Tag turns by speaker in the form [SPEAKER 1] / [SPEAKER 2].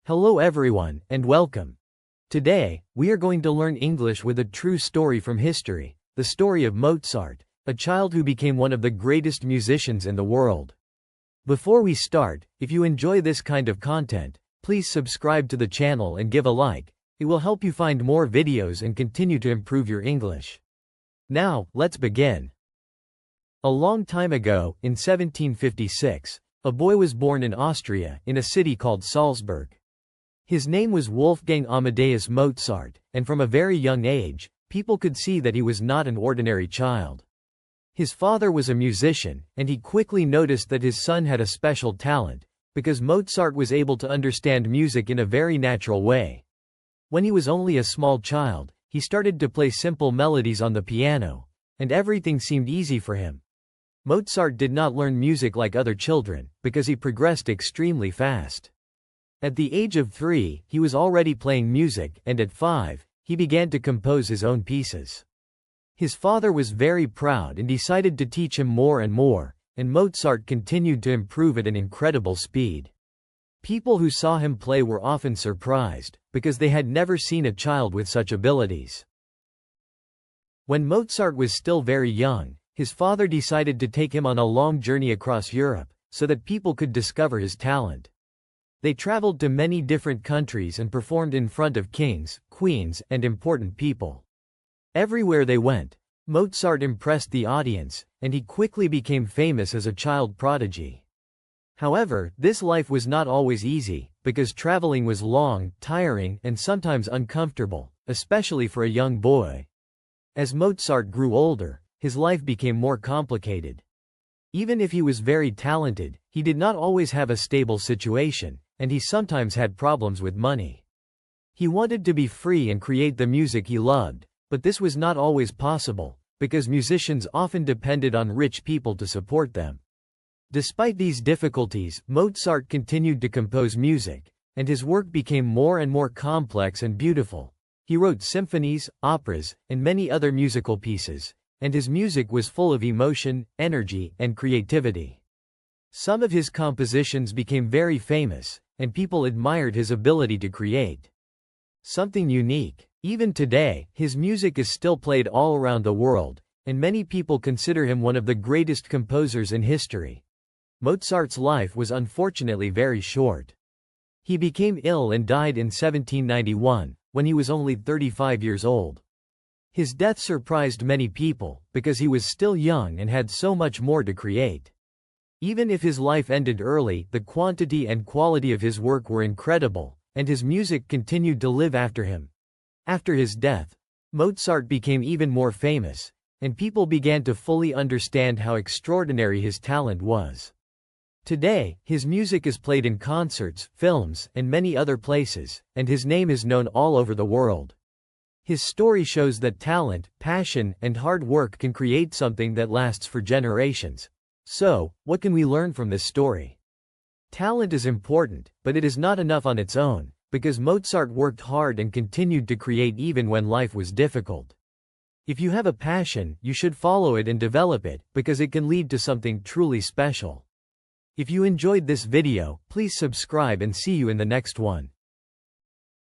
[SPEAKER 1] Hello everyone, and welcome. Today, we are going to learn English with a true story from history, the story of Mozart, a child who became one of the greatest musicians in the world. Before we start, if you enjoy this kind of content, please subscribe to the channel and give a like. It will help you find more videos and continue to improve your English. Now, let's begin. A long time ago, in 1756, a boy was born in Austria, in a city called Salzburg. His name was Wolfgang Amadeus Mozart, and from a very young age, people could see that he was not an ordinary child. His father was a musician, and he quickly noticed that his son had a special talent, because Mozart was able to understand music in a very natural way. When he was only a small child, he started to play simple melodies on the piano, and everything seemed easy for him. Mozart did not learn music like other children, because he progressed extremely fast. At the age of 3, he was already playing music, and at 5, he began to compose his own pieces. His father was very proud and decided to teach him more and more, and Mozart continued to improve at an incredible speed. People who saw him play were often surprised, because they had never seen a child with such abilities. When Mozart was still very young, his father decided to take him on a long journey across Europe, so that people could discover his talent. They traveled to many different countries and performed in front of kings, queens, and important people. Everywhere they went, Mozart impressed the audience, and he quickly became famous as a child prodigy. However, this life was not always easy, because traveling was long, tiring, and sometimes uncomfortable, especially for a young boy. As Mozart grew older, his life became more complicated. Even if he was very talented, he did not always have a stable situation, and he sometimes had problems with money. He wanted to be free and create the music he loved, but this was not always possible, because musicians often depended on rich people to support them. Despite these difficulties, Mozart continued to compose music, and his work became more and more complex and beautiful. He wrote symphonies, operas, and many other musical pieces, and his music was full of emotion, energy, and creativity. Some of his compositions became very famous, and people admired his ability to create something unique. Even today, his music is still played all around the world, and many people consider him one of the greatest composers in history. Mozart's life was unfortunately very short. He became ill and died in 1791, when he was only 35 years old. His death surprised many people, because he was still young and had so much more to create. Even if his life ended early, the quantity and quality of his work were incredible, and his music continued to live after him. After his death, Mozart became even more famous, and people began to fully understand how extraordinary his talent was. Today, his music is played in concerts, films, and many other places, and his name is known all over the world. His story shows that talent, passion, and hard work can create something that lasts for generations. So, what can we learn from this story? Talent is important, but it is not enough on its own, because Mozart worked hard and continued to create even when life was difficult. If you have a passion, you should follow it and develop it, because it can lead to something truly special. If you enjoyed this video, please subscribe and see you in the next one.